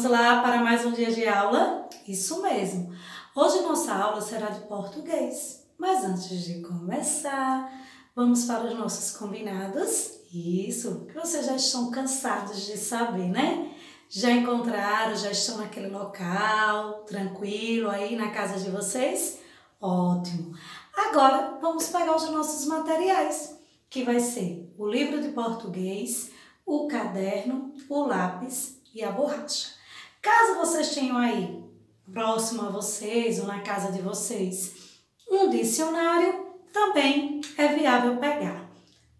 lá para mais um dia de aula? Isso mesmo! Hoje nossa aula será de português. Mas antes de começar, vamos para os nossos combinados? Isso, que vocês já estão cansados de saber, né? Já encontraram, já estão naquele local, tranquilo aí na casa de vocês? Ótimo! Agora vamos pegar os nossos materiais, que vai ser o livro de português, o caderno, o lápis e a borracha. Caso vocês tenham aí, próximo a vocês ou na casa de vocês, um dicionário, também é viável pegar.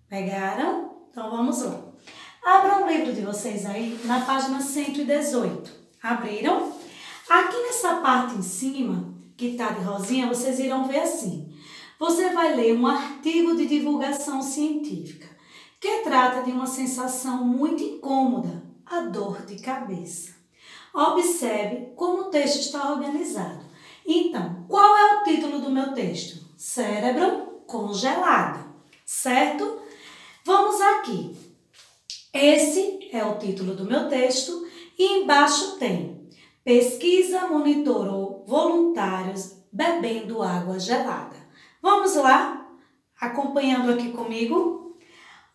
Pegaram? Então vamos lá. Abram o livro de vocês aí na página 118. Abriram? Aqui nessa parte em cima, que está de rosinha, vocês irão ver assim. Você vai ler um artigo de divulgação científica que trata de uma sensação muito incômoda, a dor de cabeça. Observe como o texto está organizado. Então, qual é o título do meu texto? Cérebro congelado, certo? Vamos aqui. Esse é o título do meu texto e embaixo tem: pesquisa monitorou voluntários bebendo água gelada. Vamos lá? Acompanhando aqui comigo?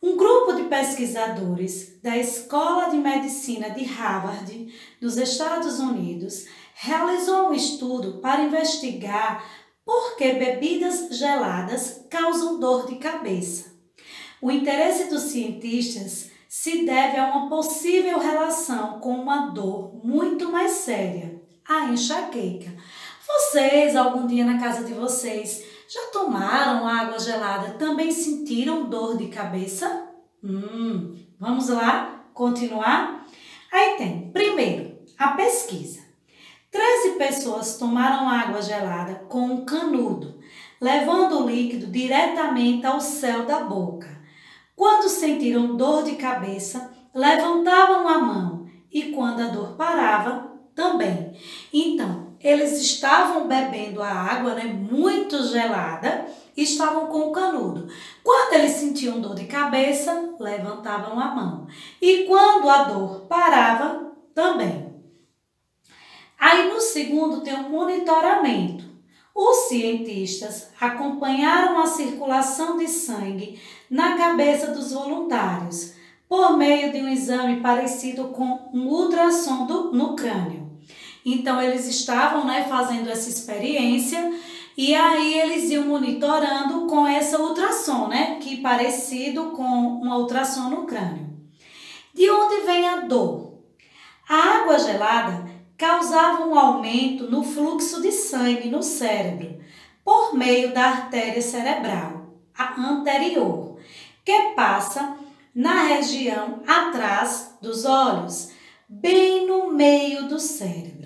Um grupo de pesquisadores da Escola de Medicina de Harvard, nos Estados Unidos, realizou um estudo para investigar por que bebidas geladas causam dor de cabeça. O interesse dos cientistas se deve a uma possível relação com uma dor muito mais séria, a enxaqueca. Vocês, algum dia na casa de vocês, já tomaram água gelada? Também sentiram dor de cabeça? Vamos lá continuar? Aí tem, primeiro, a pesquisa. 13 pessoas tomaram água gelada com um canudo, levando o líquido diretamente ao céu da boca. Quando sentiram dor de cabeça, levantavam a mão e quando a dor parava, também. Então, eles estavam bebendo a água, muito gelada, e estavam com o canudo. Quando eles sentiam dor de cabeça, levantavam a mão. E quando a dor parava, também. Aí no segundo tem um monitoramento. Os cientistas acompanharam a circulação de sangue na cabeça dos voluntários, por meio de um exame parecido com um ultrassom no crânio. Então, eles estavam fazendo essa experiência e aí eles iam monitorando com essa ultrassom, que é parecido com um ultrassom no crânio. De onde vem a dor? A água gelada causava um aumento no fluxo de sangue no cérebro, por meio da artéria cerebral, a anterior, que passa na região atrás dos olhos, bem no meio do cérebro.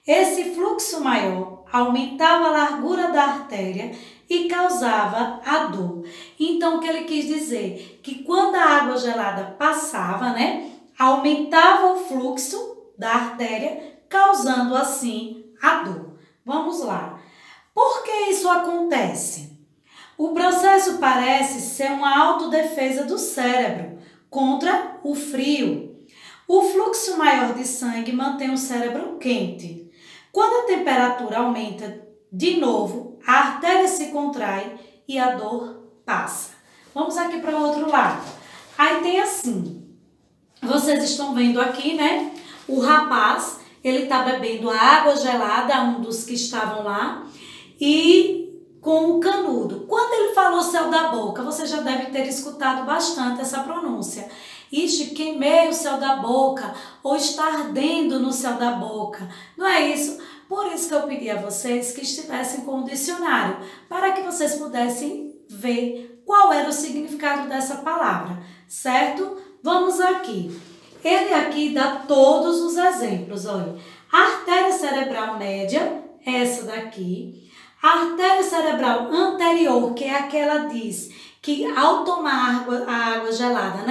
Esse fluxo maior aumentava a largura da artéria e causava a dor. Então, o que ele quis dizer? Que quando a água gelada passava, aumentava o fluxo da artéria, causando assim a dor. Vamos lá. Por que isso acontece? O processo parece ser uma autodefesa do cérebro contra o frio. O fluxo maior de sangue mantém o cérebro quente. Quando a temperatura aumenta de novo, a artéria se contrai e a dor passa. Vamos aqui para o outro lado. Aí tem assim, vocês estão vendo aqui, o rapaz, ele está bebendo a água gelada, um dos que estavam lá, e com o canudo. Quando ele falou céu da boca, você já deve ter escutado bastante essa pronúncia. Ixi, queimei o céu da boca, ou está ardendo no céu da boca. Não é isso? Por isso que eu pedi a vocês que estivessem com o dicionário, para que vocês pudessem ver qual era o significado dessa palavra, certo? Vamos aqui. Ele aqui dá todos os exemplos, olha. A artéria cerebral média, essa daqui. A artéria cerebral anterior, que é aquela diz que ao tomar a água gelada,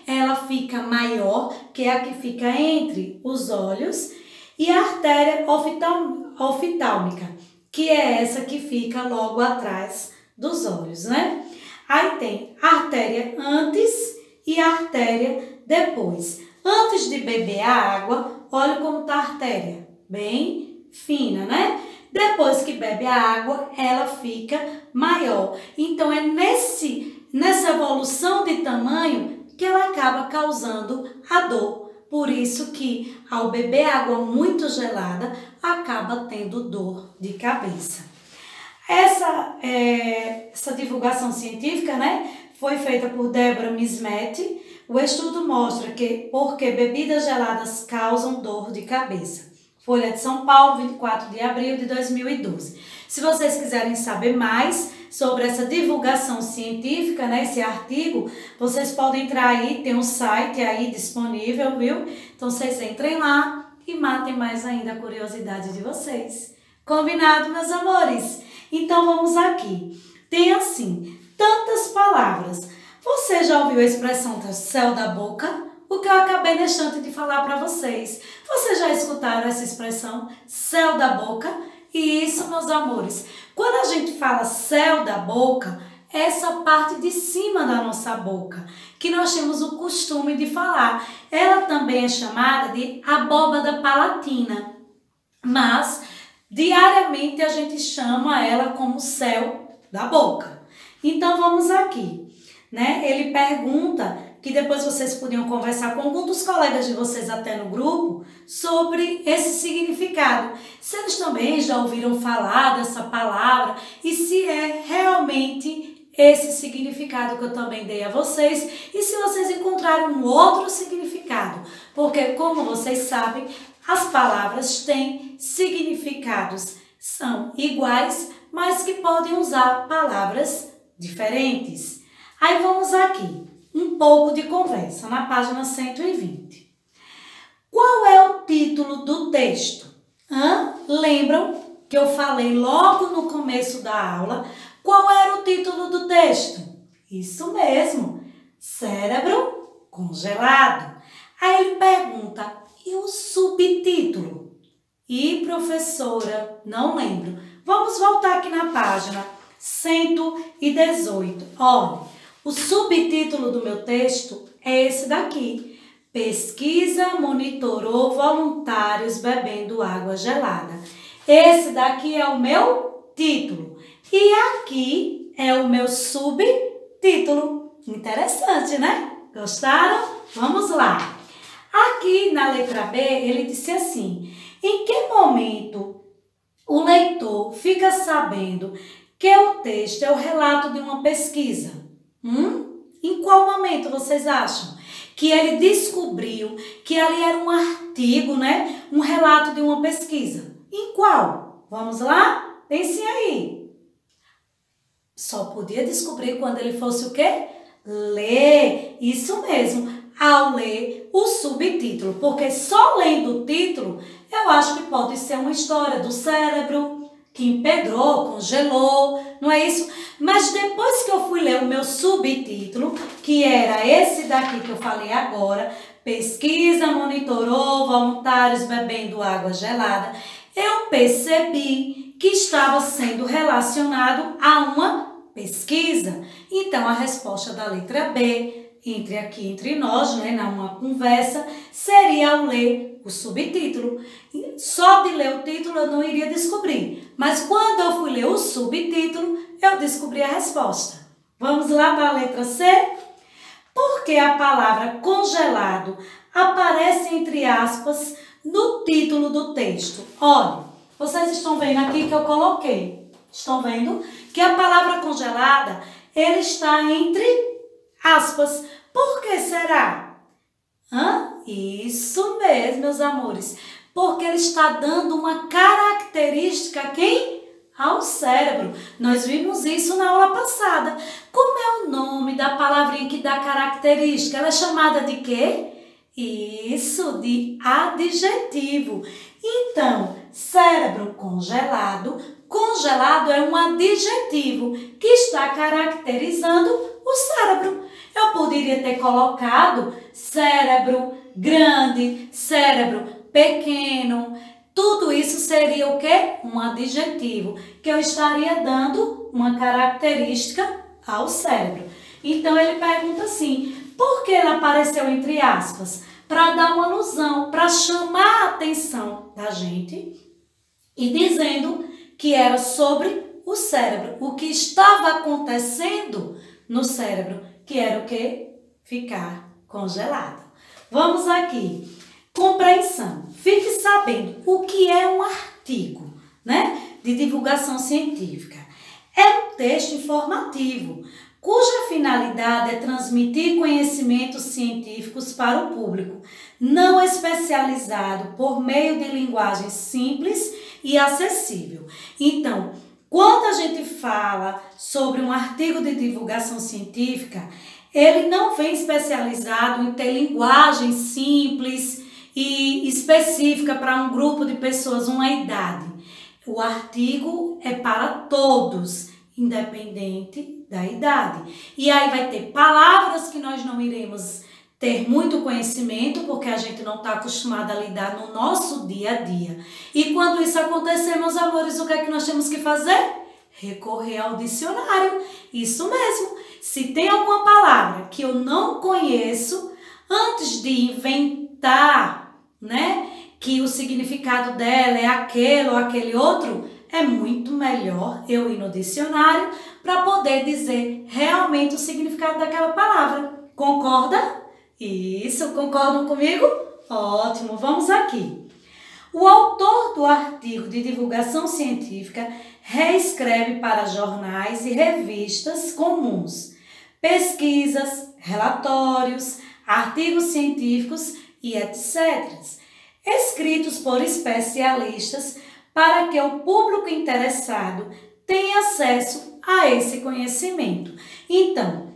ela fica maior, que é a que fica entre os olhos, e a artéria oftálmica, que é essa que fica logo atrás dos olhos, Aí tem a artéria antes e a artéria depois. Antes de beber a água, olha como está a artéria, bem fina, né? Depois que bebe a água, ela fica maior. Então, é nessa evolução de tamanho que ela acaba causando a dor. Por isso que, ao beber água muito gelada, acaba tendo dor de cabeça. Essa divulgação científica, né, foi feita por Deborah Mismet. O estudo mostra que porque bebidas geladas causam dor de cabeça. Folha de São Paulo, 24 de abril de 2012. Se vocês quiserem saber mais sobre essa divulgação científica, né, esse artigo, vocês podem entrar aí, tem um site aí disponível, viu? Então, vocês entrem lá e matem mais ainda a curiosidade de vocês. Combinado, meus amores? Então, vamos aqui. Tem assim, tantas palavras. Você já ouviu a expressão céu da boca? O que eu acabei deixando de falar para vocês. Vocês já escutaram essa expressão, céu da boca? E isso, meus amores, quando a gente fala céu da boca, é essa parte de cima da nossa boca, que nós temos o costume de falar. Ela também é chamada de abóbada palatina, mas diariamente a gente chama ela como céu da boca. Então, vamos aqui, né? Ele pergunta que depois vocês podiam conversar com algum dos colegas de vocês até no grupo sobre esse significado. Se eles também já ouviram falar dessa palavra e se é realmente esse significado que eu também dei a vocês e se vocês encontraram um outro significado. Porque, como vocês sabem, as palavras têm significados, são iguais, mas que podem usar palavras diferentes. Aí vamos aqui. Um pouco de conversa, na página 120. Qual é o título do texto? Lembram que eu falei logo no começo da aula? Qual era o título do texto? Isso mesmo, cérebro congelado. Aí ele pergunta, e o subtítulo? E professora, não lembro. Vamos voltar aqui na página 118. Olha. O subtítulo do meu texto é esse daqui. Pesquisa monitorou voluntários bebendo água gelada. Esse daqui é o meu título. E aqui é o meu subtítulo. Interessante, né? Gostaram? Vamos lá. Aqui na letra B, ele disse assim: em que momento o leitor fica sabendo que o texto é o relato de uma pesquisa? Em qual momento vocês acham que ele descobriu que ali era um artigo, né? Um relato de uma pesquisa? Em qual? Vamos lá? Pensem aí. Só podia descobrir quando ele fosse o quê? Ler. Isso mesmo. Ao ler o subtítulo. Porque só lendo o título, eu acho que pode ser uma história do cérebro, que empedrou, congelou, não é isso? Mas depois que eu fui ler o meu subtítulo, que era esse daqui que eu falei agora, pesquisa monitorou voluntários bebendo água gelada, eu percebi que estava sendo relacionado a uma pesquisa. Então, a resposta da letra B, entre nós, né, numa conversa, seria ao ler o subtítulo. Só de ler o título eu não iria descobrir, mas quando eu fui ler o subtítulo, eu descobri a resposta. Vamos lá para a letra C? Por que a palavra congelado aparece entre aspas no título do texto? Olha, vocês estão vendo aqui que eu coloquei. Estão vendo? Que a palavra congelada, ele está entre aspas. Por que será? Isso mesmo, meus amores. Porque ele está dando uma característica a quem? Ao cérebro. Nós vimos isso na aula passada. Como é o nome da palavrinha que dá característica? Ela é chamada de quê? Isso, de adjetivo. Então, cérebro congelado. Congelado é um adjetivo que está caracterizando o cérebro. Eu poderia ter colocado cérebro grande, cérebro pequeno. Tudo isso seria o quê? Um adjetivo, que eu estaria dando uma característica ao cérebro. Então, ele pergunta assim, por que ele apareceu entre aspas? para dar uma alusão, para chamar a atenção da gente e dizendo que era sobre o cérebro, o que estava acontecendo no cérebro, que era o quê? Ficar congelado. Vamos aqui. Compreensão. Fique sabendo o que é um artigo, né, de divulgação científica. É um texto informativo, cuja finalidade é transmitir conhecimentos científicos para o público, não especializado, por meio de linguagem simples e acessível. Então, quando a gente fala sobre um artigo de divulgação científica, ele não vem especializado em ter linguagem simples e específica para um grupo de pessoas, uma idade. O artigo é para todos, independente da idade. E aí vai ter palavras que nós não iremos ter muito conhecimento, porque a gente não está acostumado a lidar no nosso dia a dia. E quando isso acontecer, meus amores, o que é que nós temos que fazer? Recorrer ao dicionário. Isso mesmo. Se tem alguma palavra que eu não conheço, antes de inventar, né, que o significado dela é aquele ou aquele outro, é muito melhor eu ir no dicionário para poder dizer realmente o significado daquela palavra. Concorda? Isso, concordam comigo? Ótimo, vamos aqui. O autor do artigo de divulgação científica reescreve para jornais e revistas comuns, pesquisas, relatórios, artigos científicos e etc., escritos por especialistas para que o público interessado tenha acesso a esse conhecimento. Então,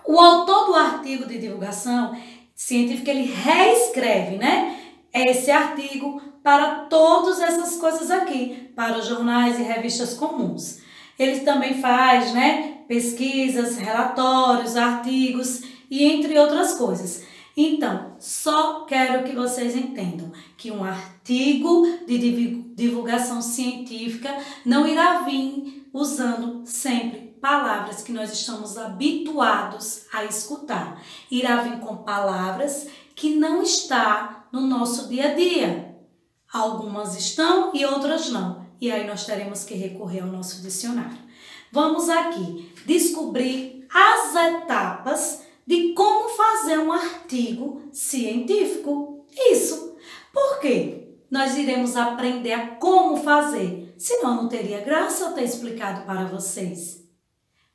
o autor do artigo de divulgação científica, ele reescreve, né, esse artigo para todas essas coisas aqui, para os jornais e revistas comuns. Ele também faz, né, pesquisas, relatórios, artigos e entre outras coisas. Então, só quero que vocês entendam que um artigo de divulgação científica não irá vir usando sempre palavras que nós estamos habituados a escutar. Irá vir com palavras que não estão no nosso dia a dia. Algumas estão e outras não. E aí nós teremos que recorrer ao nosso dicionário. Vamos aqui descobrir as etapas de como fazer um artigo científico. Isso. Por quê? Nós iremos aprender a como fazer. Senão não teria graça eu ter explicado para vocês.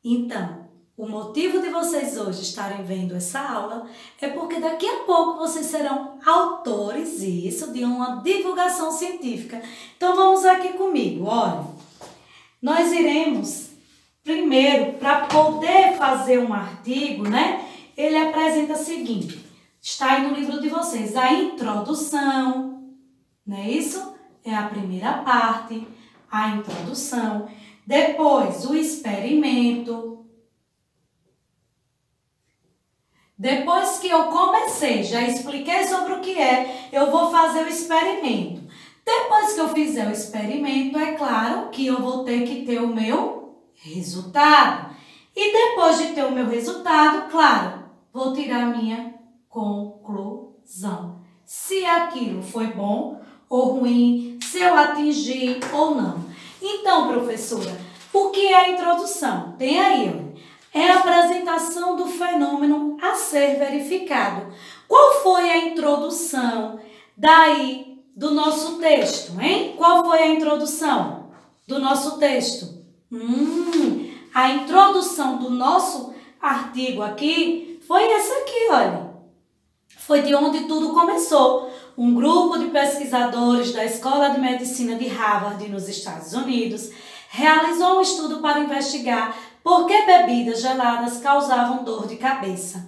Então, o motivo de vocês hoje estarem vendo essa aula é porque daqui a pouco vocês serão autores, isso, de uma divulgação científica. Então, vamos aqui comigo, olha. Nós iremos, primeiro, para poder fazer um artigo, né? Ele apresenta o seguinte, está aí no livro de vocês, a introdução, não é isso? É a primeira parte, a introdução. Depois, o experimento. Depois que eu comecei, já expliquei sobre o que é, eu vou fazer o experimento. Depois que eu fizer o experimento, é claro que eu vou ter que ter o meu resultado. E depois de ter o meu resultado, claro, vou tirar a minha conclusão. Se aquilo foi bom ou ruim, se eu atingi ou não. Então, professora, o que é a introdução? Tem aí, ó. É a apresentação do fenômeno a ser verificado. Qual foi a introdução daí do nosso texto, hein? Qual foi a introdução do nosso texto? A introdução do nosso artigo aqui foi essa aqui, olha. Foi de onde tudo começou. Um grupo de pesquisadores da Escola de Medicina de Harvard, nos Estados Unidos, realizou um estudo para investigar por que bebidas geladas causavam dor de cabeça.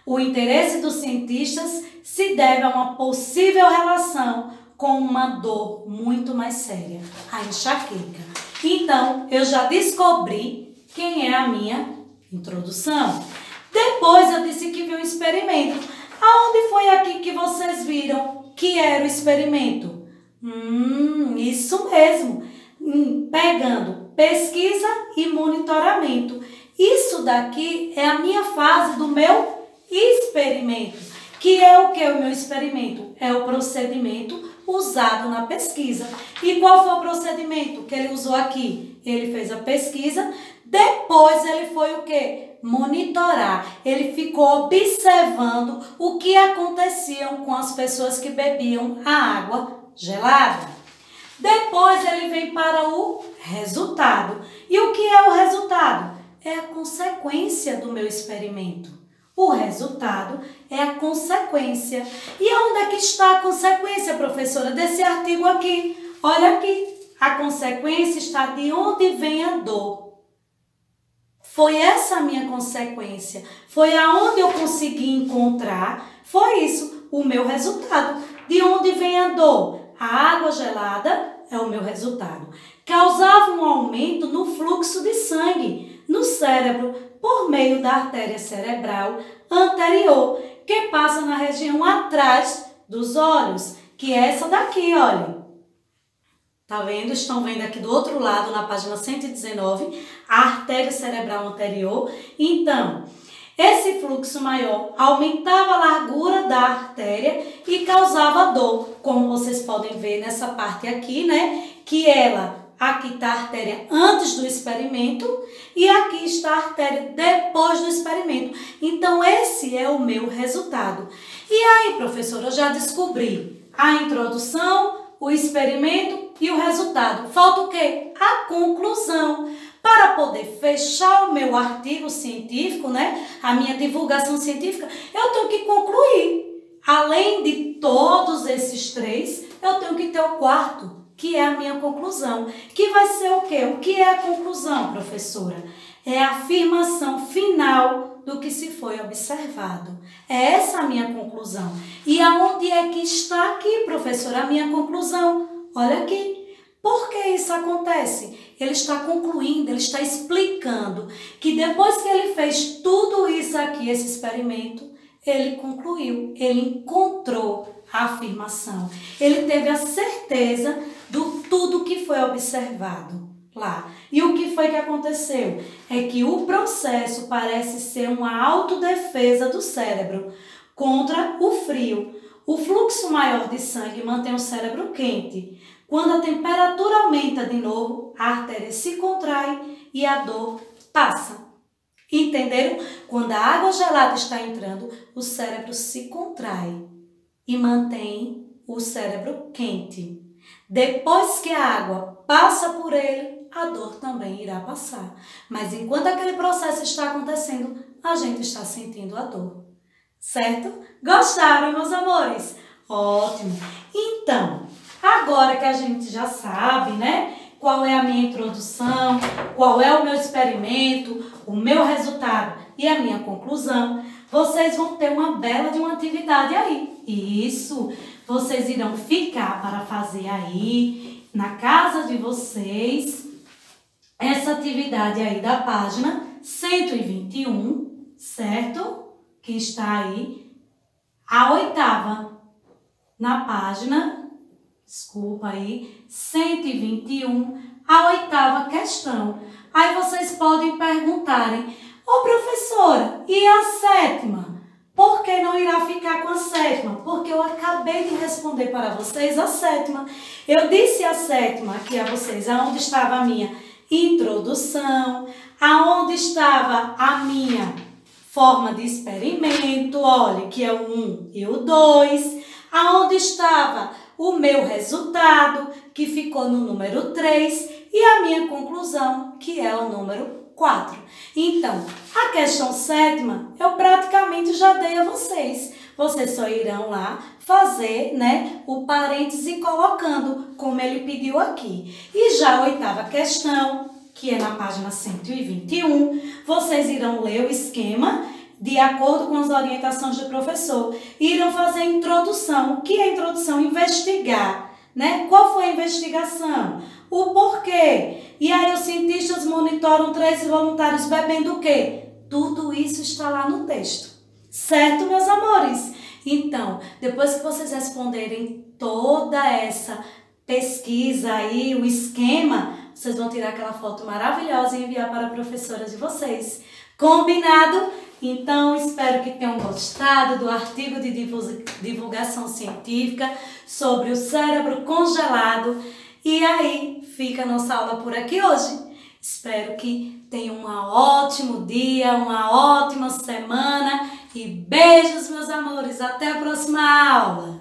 O interesse dos cientistas se deve a uma possível relação com uma dor muito mais séria, a enxaqueca. Então, eu já descobri quem é a minha introdução. Depois eu disse que vi um experimento. Aonde foi aqui que vocês viram que era o experimento? Isso mesmo. Pegando pesquisa e monitoramento. Isso daqui é a minha fase do meu experimento, que é o que o meu experimento? É o procedimento usado na pesquisa. E qual foi o procedimento que ele usou aqui? Ele fez a pesquisa, depois ele foi o quê? Monitorar. Ele ficou observando o que acontecia com as pessoas que bebiam a água gelada. Depois ele vem para o resultado. E o que é o resultado? É a consequência do meu experimento. O resultado é a consequência. E onde é que está a consequência, professora, desse artigo aqui? Olha aqui, a consequência está de onde vem a dor. Foi essa a minha consequência. Foi aonde eu consegui encontrar, foi isso, o meu resultado. De onde vem a dor? A água gelada é o meu resultado. Causava um aumento no fluxo de sangue no cérebro por meio da artéria cerebral anterior, que passa na região atrás dos olhos, que é essa daqui, olha. Tá vendo? Estão vendo aqui do outro lado, na página 119, a artéria cerebral anterior. Então, esse fluxo maior aumentava a largura da artéria e causava dor, como vocês podem ver nessa parte aqui, né? Que aqui está a artéria antes do experimento e aqui está a artéria depois do experimento. Então, esse é o meu resultado. E aí, professora, eu já descobri a introdução, o experimento e o resultado. Falta o quê? A conclusão. Para poder fechar o meu artigo científico, né? A minha divulgação científica, eu tenho que concluir. Além de todos esses três, eu tenho que ter o quarto, que é a minha conclusão. Que vai ser o quê? O que é a conclusão, professora? É a afirmação final do que se foi observado. É essa a minha conclusão. E aonde é que está aqui, professora, a minha conclusão? Olha aqui. Por que isso acontece? Ele está concluindo, ele está explicando que depois que ele fez tudo isso aqui, esse experimento, ele concluiu, ele encontrou a afirmação. Ele teve a certeza do tudo que foi observado lá. E o que foi que aconteceu? É que o processo parece ser uma autodefesa do cérebro contra o frio. O fluxo maior de sangue mantém o cérebro quente. Quando a temperatura aumenta de novo, a artéria se contrai e a dor passa. Entenderam? Quando a água gelada está entrando, o cérebro se contrai e mantém o cérebro quente. Depois que a água passa por ele, a dor também irá passar. Mas enquanto aquele processo está acontecendo, a gente está sentindo a dor. Certo? Gostaram, meus amores? Ótimo! Então, agora que a gente já sabe, né? Qual é a minha introdução, qual é o meu experimento, o meu resultado e a minha conclusão, vocês vão ter uma bela de uma atividade aí. Isso, vocês irão ficar para fazer aí, na casa de vocês, essa atividade aí da página 121, certo? Que está aí, a oitava na página, desculpa aí, 121, a oitava questão. Aí vocês podem perguntarem, ô professora, e a sétima? Por que não irá ficar com a sétima? Porque eu acabei de responder para vocês a sétima. Eu disse a sétima aqui a vocês, aonde estava a minha introdução, aonde estava a minha forma de experimento, olha, que é o 1 e o 2, aonde estava o meu resultado, que ficou no número 3, e a minha conclusão, que é o número 4. Então, a questão sétima, eu praticamente já dei a vocês. Vocês só irão lá fazer, né, o parêntese colocando, como ele pediu aqui. E já a oitava questão, que é na página 121, vocês irão ler o esquema de acordo com as orientações do professor e irão fazer a introdução. O que é a introdução? Investigar, né? Qual foi a investigação? O porquê? E aí os cientistas monitoram 13 voluntários bebendo o quê? Tudo isso está lá no texto. Certo, meus amores? Então, depois que vocês responderem toda essa pesquisa aí, o esquema, vocês vão tirar aquela foto maravilhosa e enviar para a professora de vocês. Combinado? Então, espero que tenham gostado do artigo de divulgação científica sobre o cérebro congelado. E aí, fica a nossa aula por aqui hoje. Espero que tenham um ótimo dia, uma ótima semana e beijos, meus amores. Até a próxima aula!